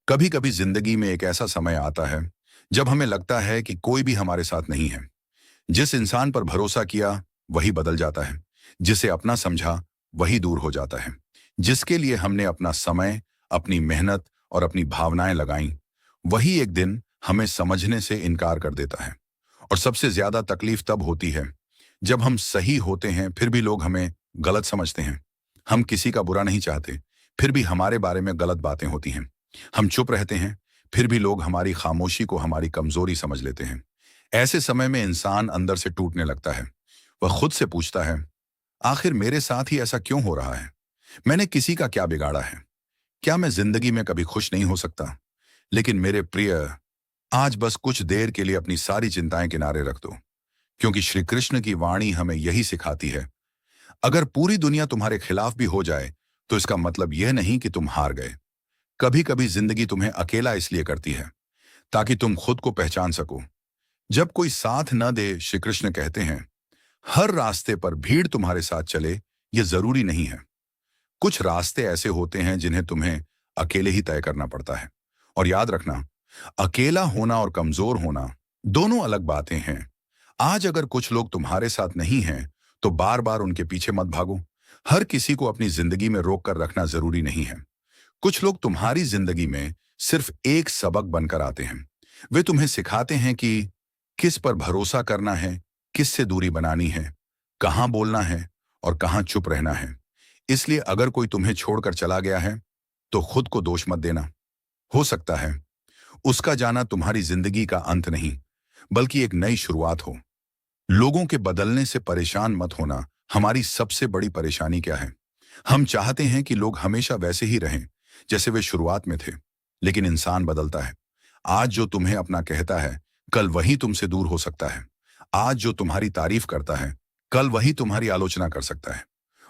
कभी कभी जिंदगी में एक ऐसा समय आता है जब हमें लगता है कि कोई भी हमारे साथ नहीं है। जिस इंसान पर भरोसा किया वही बदल जाता है। जिसे अपना समझा वही दूर हो जाता है। जिसके लिए हमने अपना समय, अपनी मेहनत और अपनी भावनाएं लगाई, वही एक दिन हमें समझने से इनकार कर देता है। और सबसे ज्यादा तकलीफ तब होती है जब हम सही होते हैं फिर भी लोग हमें गलत समझते हैं। हम किसी का बुरा नहीं चाहते, फिर भी हमारे बारे में गलत बातें होती हैं। हम चुप रहते हैं, फिर भी लोग हमारी खामोशी को हमारी कमजोरी समझ लेते हैं। ऐसे समय में इंसान अंदर से टूटने लगता है। वह खुद से पूछता है, आखिर मेरे साथ ही ऐसा क्यों हो रहा है? मैंने किसी का क्या बिगाड़ा है? क्या मैं जिंदगी में कभी खुश नहीं हो सकता? लेकिन मेरे प्रिय, आज बस कुछ देर के लिए अपनी सारी चिंताएं किनारे रख दो, क्योंकि श्री कृष्ण की वाणी हमें यही सिखाती है। अगर पूरी दुनिया तुम्हारे खिलाफ भी हो जाए तो इसका मतलब यह नहीं कि तुम हार गए। कभी कभी जिंदगी तुम्हें अकेला इसलिए करती है ताकि तुम खुद को पहचान सको। जब कोई साथ न दे, श्री कृष्ण कहते हैं, हर रास्ते पर भीड़ तुम्हारे साथ चले ये जरूरी नहीं है। कुछ रास्ते ऐसे होते हैं जिन्हें तुम्हें अकेले ही तय करना पड़ता है। और याद रखना, अकेला होना और कमजोर होना दोनों अलग बातें हैं। आज अगर कुछ लोग तुम्हारे साथ नहीं हैं तो बार बार उनके पीछे मत भागो। हर किसी को अपनी जिंदगी में रोक कर रखना जरूरी नहीं है। कुछ लोग तुम्हारी जिंदगी में सिर्फ एक सबक बनकर आते हैं। वे तुम्हें सिखाते हैं कि किस पर भरोसा करना है, किस से दूरी बनानी है, कहां बोलना है और कहां चुप रहना है। इसलिए अगर कोई तुम्हें छोड़कर चला गया है तो खुद को दोष मत देना। हो सकता है उसका जाना तुम्हारी जिंदगी का अंत नहीं, बल्कि एक नई शुरुआत हो। लोगों के बदलने से परेशान मत होना। हमारी सबसे बड़ी परेशानी क्या है? हम चाहते हैं कि लोग हमेशा वैसे ही रहें जैसे वे शुरुआत में थे। लेकिन इंसान बदलता है। आज जो तुम्हें अपना कहता है, कल वही तुमसे दूर हो सकता है। आज जो तुम्हारी तारीफ करता है, कल वही तुम्हारी आलोचना कर सकता है।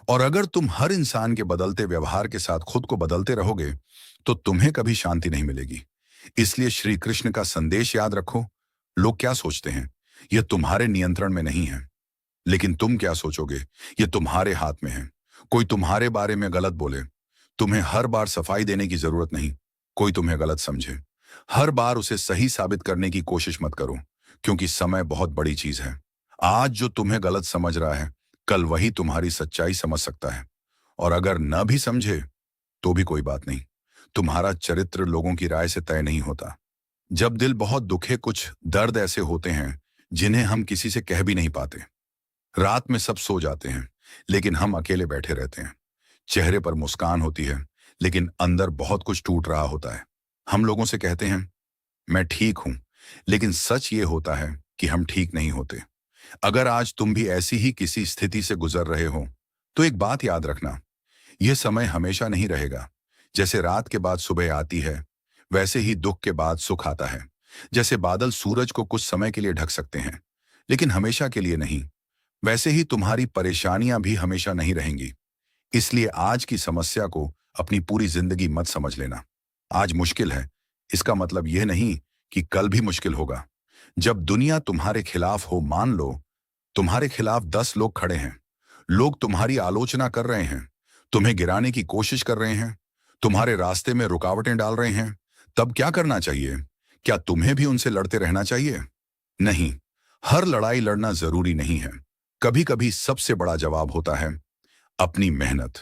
और अगर तुम हर इंसान के बदलते व्यवहार के साथ खुद को बदलते रहोगे तो तुम्हें कभी शांति नहीं मिलेगी। इसलिए श्री कृष्ण का संदेश याद रखो। लोग क्या सोचते हैं यह तुम्हारे नियंत्रण में नहीं है, लेकिन तुम क्या सोचोगे यह तुम्हारे हाथ में है। कोई तुम्हारे बारे में गलत बोले, तुम्हें हर बार सफाई देने की जरूरत नहीं। कोई तुम्हें गलत समझे, हर बार उसे सही साबित करने की कोशिश मत करो, क्योंकि समय बहुत बड़ी चीज है। आज जो तुम्हें गलत समझ रहा है, कल वही तुम्हारी सच्चाई समझ सकता है। और अगर न भी समझे तो भी कोई बात नहीं। तुम्हारा चरित्र लोगों की राय से तय नहीं होता। जब दिल बहुत दुखे, कुछ दर्द ऐसे होते हैं जिन्हें हम किसी से कह भी नहीं पाते। रात में सब सो जाते हैं लेकिन हम अकेले बैठे रहते हैं। चेहरे पर मुस्कान होती है लेकिन अंदर बहुत कुछ टूट रहा होता है। हम लोगों से कहते हैं मैं ठीक हूं, लेकिन सच ये होता है कि हम ठीक नहीं होते। अगर आज तुम भी ऐसी ही किसी स्थिति से गुजर रहे हो तो एक बात याद रखना, यह समय हमेशा नहीं रहेगा। जैसे रात के बाद सुबह आती है, वैसे ही दुख के बाद सुख आता है। जैसे बादल सूरज को कुछ समय के लिए ढक सकते हैं, लेकिन हमेशा के लिए नहीं, वैसे ही तुम्हारी परेशानियां भी हमेशा नहीं रहेंगी। इसलिए आज की समस्या को अपनी पूरी जिंदगी मत समझ लेना। आज मुश्किल है, इसका मतलब यह नहीं कि कल भी मुश्किल होगा। जब दुनिया तुम्हारे खिलाफ हो, मान लो तुम्हारे खिलाफ 10 लोग खड़े हैं। लोग तुम्हारी आलोचना कर रहे हैं, तुम्हें गिराने की कोशिश कर रहे हैं, तुम्हारे रास्ते में रुकावटें डाल रहे हैं। तब क्या करना चाहिए? क्या तुम्हें भी उनसे लड़ते रहना चाहिए? नहीं, हर लड़ाई लड़ना जरूरी नहीं है। कभी कभी सबसे बड़ा जवाब होता है अपनी मेहनत।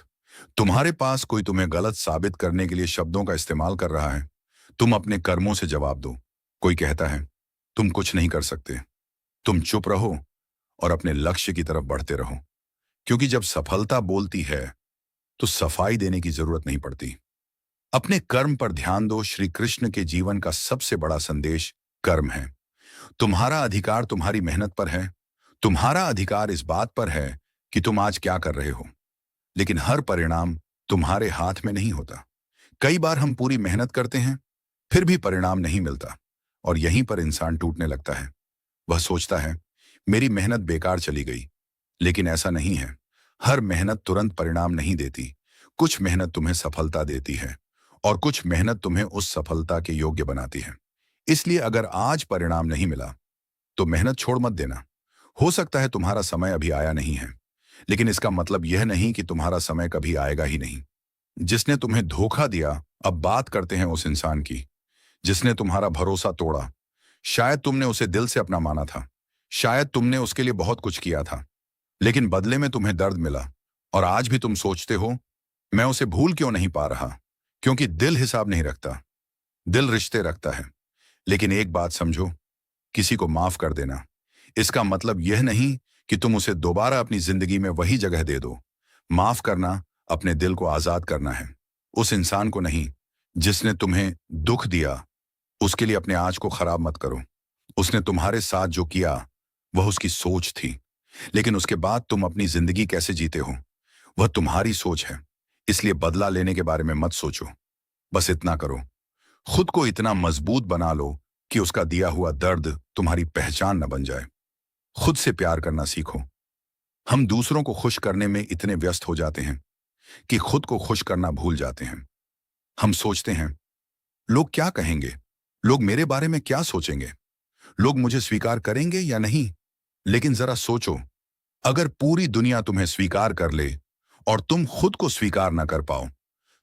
तुम्हारे पास कोई तुम्हें गलत साबित करने के लिए शब्दों का इस्तेमाल कर रहा है, तुम अपने कर्मों से जवाब दो। कोई कहता है तुम कुछ नहीं कर सकते, तुम चुप रहो और अपने लक्ष्य की तरफ बढ़ते रहो। क्योंकि जब सफलता बोलती है तो सफाई देने की जरूरत नहीं पड़ती। अपने कर्म पर ध्यान दो। श्री कृष्ण के जीवन का सबसे बड़ा संदेश कर्म है। तुम्हारा अधिकार तुम्हारी मेहनत पर है। तुम्हारा अधिकार इस बात पर है कि तुम आज क्या कर रहे हो। लेकिन हर परिणाम तुम्हारे हाथ में नहीं होता। कई बार हम पूरी मेहनत करते हैं, फिर भी परिणाम नहीं मिलता, और यहीं पर इंसान टूटने लगता है। वह सोचता है मेरी मेहनत बेकार चली गई। लेकिन ऐसा नहीं है। हर मेहनत तुरंत परिणाम नहीं देती। कुछ मेहनत तुम्हें सफलता देती है और कुछ मेहनत तुम्हें उस सफलता के योग्य बनाती है। इसलिए अगर आज परिणाम नहीं मिला तो मेहनत छोड़ मत देना। हो सकता है तुम्हारा समय अभी आया नहीं है, लेकिन इसका मतलब यह नहीं कि तुम्हारा समय कभी आएगा ही नहीं। जिसने तुम्हें धोखा दिया अब बात करते हैं उस इंसान की जिसने तुम्हारा भरोसा तोड़ा। शायद तुमने उसे दिल से अपना माना था, शायद तुमने उसके लिए बहुत कुछ किया था, लेकिन बदले में तुम्हें दर्द मिला। और आज भी तुम सोचते हो, मैं उसे भूल क्यों नहीं पा रहा? क्योंकि दिल हिसाब नहीं रखता, दिल रिश्ते रखता है। लेकिन एक बात समझो, किसी को माफ कर देना इसका मतलब यह नहीं कि तुम उसे दोबारा अपनी जिंदगी में वही जगह दे दो। माफ करना अपने दिल को आजाद करना है। उस इंसान को नहीं जिसने तुम्हें दुख दिया, उसके लिए अपने आज को खराब मत करो। उसने तुम्हारे साथ जो किया वह उसकी सोच थी, लेकिन उसके बाद तुम अपनी जिंदगी कैसे जीते हो वह तुम्हारी सोच है। इसलिए बदला लेने के बारे में मत सोचो। बस इतना करो, खुद को इतना मजबूत बना लो कि उसका दिया हुआ दर्द तुम्हारी पहचान न बन जाए। खुद से प्यार करना सीखो। हम दूसरों को खुश करने में इतने व्यस्त हो जाते हैं कि खुद को खुश करना भूल जाते हैं। हम सोचते हैं, लोग क्या कहेंगे, लोग मेरे बारे में क्या सोचेंगे, लोग मुझे स्वीकार करेंगे या नहीं। लेकिन जरा सोचो, अगर पूरी दुनिया तुम्हें स्वीकार कर ले और तुम खुद को स्वीकार ना कर पाओ,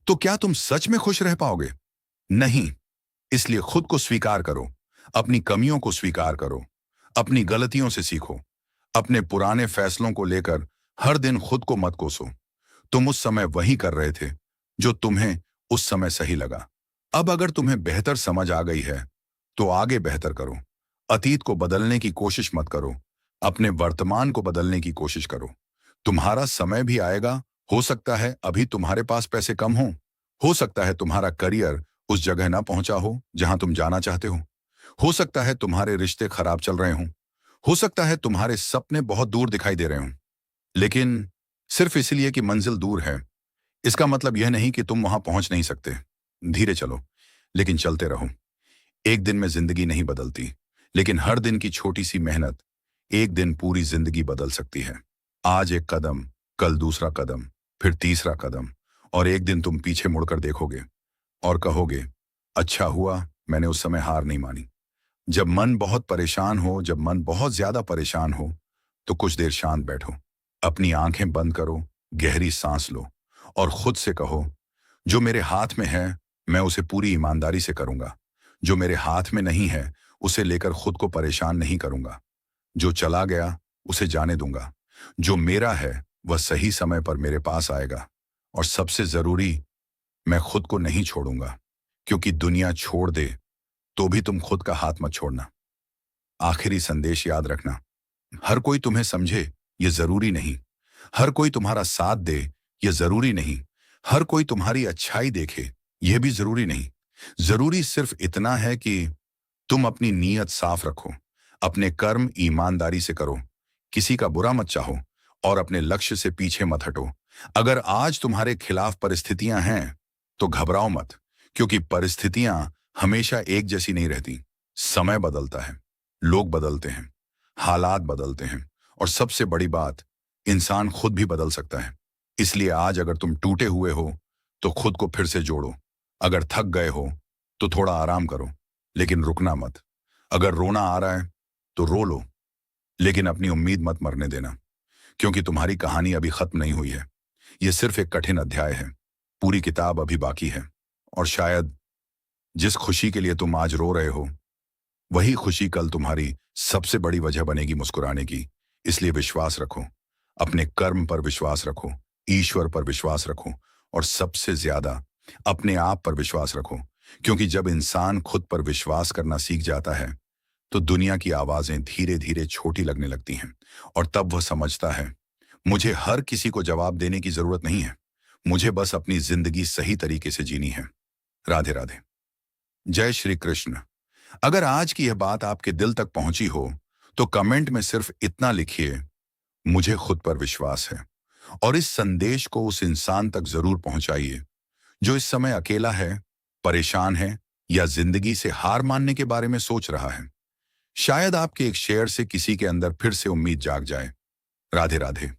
तो क्या तुम सच में खुश रह पाओगे? नहीं। इसलिए खुद को स्वीकार करो, अपनी कमियों को स्वीकार करो, अपनी गलतियों से सीखो। अपने पुराने फैसलों को लेकर हर दिन खुद को मत कोसो। तुम उस समय वही कर रहे थे जो तुम्हें उस समय सही लगा। अब अगर तुम्हें बेहतर समझ आ गई है तो आगे बेहतर करो। अतीत को बदलने की कोशिश मत करो, अपने वर्तमान को बदलने की कोशिश करो। तुम्हारा समय भी आएगा, हो सकता है अभी तुम्हारे पास पैसे कम हो सकता है तुम्हारा करियर उस जगह ना पहुंचा जहां तुम जाना चाहते हो सकता है तुम्हारे रिश्ते खराब चल रहे हो सकता है तुम्हारे सपने बहुत दूर दिखाई दे रहे हों। लेकिन सिर्फ इसलिए कि मंजिल दूर है, इसका मतलब यह नहीं कि तुम वहां पहुंच नहीं सकते। धीरे चलो, लेकिन चलते रहो। एक दिन में जिंदगी नहीं बदलती, लेकिन हर दिन की छोटी सी मेहनत एक दिन पूरी जिंदगी बदल सकती है। आज एक कदम, कल दूसरा कदम, फिर तीसरा कदम, और एक दिन तुम पीछे मुड़कर देखोगे और कहोगे, अच्छा हुआ मैंने उस समय हार नहीं मानी। जब मन बहुत परेशान हो, जब मन बहुत ज्यादा परेशान हो, तो कुछ देर शांत बैठो, अपनी आंखें बंद करो, गहरी सांस लो और खुद से कहो, जो मेरे हाथ में है मैं उसे पूरी ईमानदारी से करूंगा। जो मेरे हाथ में नहीं है उसे लेकर खुद को परेशान नहीं करूंगा। जो चला गया उसे जाने दूंगा। जो मेरा है वह सही समय पर मेरे पास आएगा। और सबसे जरूरी, मैं खुद को नहीं छोड़ूंगा, क्योंकि दुनिया छोड़ दे तो भी तुम खुद का हाथ मत छोड़ना। आखिरी संदेश याद रखना, हर कोई तुम्हें समझे ये जरूरी नहीं, हर कोई तुम्हारा साथ दे ये जरूरी नहीं, हर कोई तुम्हारी अच्छाई देखे यह भी जरूरी नहीं। जरूरी सिर्फ इतना है कि तुम अपनी नीयत साफ रखो, अपने कर्म ईमानदारी से करो, किसी का बुरा मत चाहो और अपने लक्ष्य से पीछे मत हटो। अगर आज तुम्हारे खिलाफ परिस्थितियां हैं तो घबराओ मत, क्योंकि परिस्थितियां हमेशा एक जैसी नहीं रहती। समय बदलता है, लोग बदलते हैं, हालात बदलते हैं, और सबसे बड़ी बात, इंसान खुद भी बदल सकता है। इसलिए आज अगर तुम टूटे हुए हो तो खुद को फिर से जोड़ो। अगर थक गए हो तो थोड़ा आराम करो, लेकिन रुकना मत। अगर रोना आ रहा है तो रो लो, लेकिन अपनी उम्मीद मत मरने देना, क्योंकि तुम्हारी कहानी अभी खत्म नहीं हुई है। यह सिर्फ एक कठिन अध्याय है, पूरी किताब अभी बाकी है। और शायद जिस खुशी के लिए तुम आज रो रहे हो, वही खुशी कल तुम्हारी सबसे बड़ी वजह बनेगी मुस्कुराने की। इसलिए विश्वास रखो, अपने कर्म पर विश्वास रखो, ईश्वर पर विश्वास रखो, और सबसे ज्यादा अपने आप पर विश्वास रखो। क्योंकि जब इंसान खुद पर विश्वास करना सीख जाता है तो दुनिया की आवाजें धीरे धीरे छोटी लगने लगती हैं, और तब वह समझता है, मुझे हर किसी को जवाब देने की जरूरत नहीं है, मुझे बस अपनी जिंदगी सही तरीके से जीनी है। राधे राधे। जय श्री कृष्ण। अगर आज की यह बात आपके दिल तक पहुंची हो तो कमेंट में सिर्फ इतना लिखिए, मुझे खुद पर विश्वास है, और इस संदेश को उस इंसान तक जरूर पहुंचाइए जो इस समय अकेला है, परेशान है, या जिंदगी से हार मानने के बारे में सोच रहा है। शायद आपके एक शेयर से किसी के अंदर फिर से उम्मीद जाग जाए। राधे राधे।